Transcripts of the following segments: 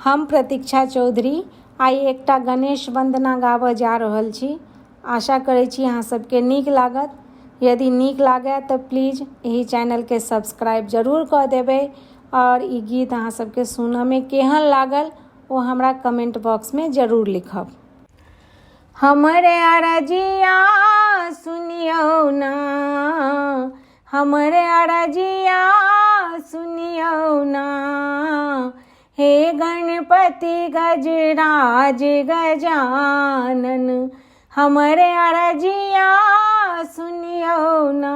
हम प्रतीक्षा चौधरी आइ एकटा गणेश वंदना गाबऽ जा रहल छी। आशा करै छी अहाँ सबके नीक लागत। यदि नीक लागै तऽ प्लीज एहि चैनलके सब्सक्राइब जरूर कऽ देबै और ई गीत अहाँ सबके सुनऽमे केहन लागल ओ हमरा कमेंट बॉक्समे जरूर लिखब। हमरे अरजिया सुनियौ ना, हमरे अरजिया सुनियौ ना, हे गणपति गजराज गजानन, हमरे अरजिया सुनियौ ना,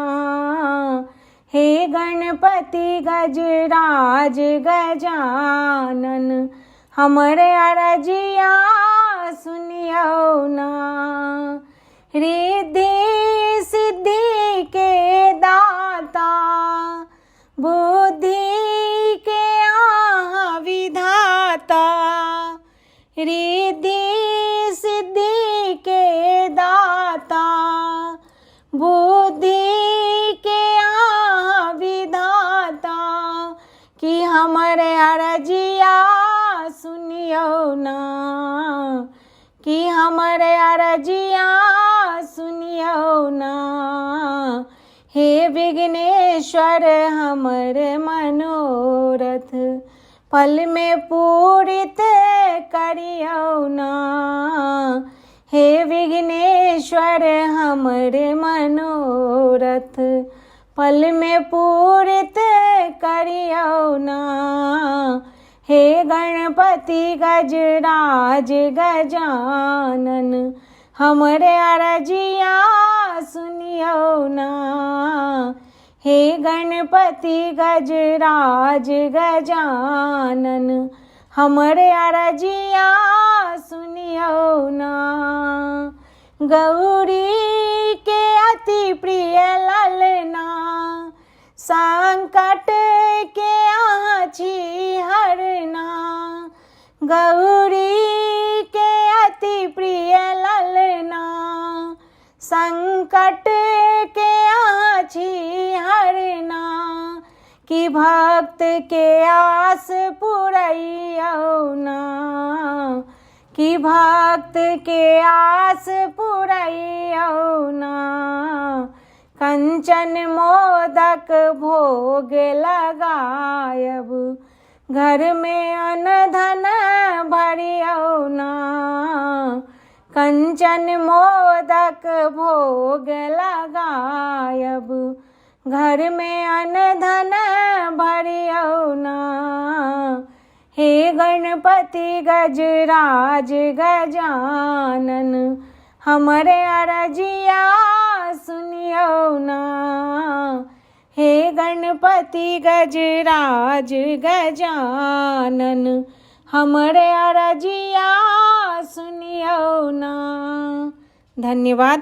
हे गणपति गजराज गजानन, हमरे अरजिया सुनियौ ना। रिद्धि सिद्धि के दाता, बुद्धि के आहा विधाता, रिद्धि सिद्धि के दाता, बुद्धि के आहा विधाता, कि हमरे अरजिया सुनियौ ना, कि हमरे अरजिया सुनियौ ना, हे विघ्नेश्वर हमरे मनोरथ पल में पूरित करियौ ना, हे विघ्नेश्वर हमरे मनोरथ पल में पूरित करियौ ना, हे गणपति गजराज गजानन, हमरे अरजिया सुनियौ ना, हे गणपति गजराज गजानन, हमरे अरजिया सुनियौ ना। गौरी के अति प्रिय ललना, संकट के आहा छी हरना, गौरी के अति प्रिय ललना, संकट के आहा छी हरना, कि भक्त के आस पुरैयौ ना, कि भक्त के आस पुरैयौ ना, कंचन मोदक भोग लगायब, घर में अन्न धन भरियौ ना, कंचन मोदक भोग लगायब, घर में अन्न धन भरियौ ना, हे गणपति गजराज गजानन, हमरे अरजिया सुनियौ ना, हे गणपति गजराज गजानन, हमरे अरजिया सुनियौ ना। धन्यवाद।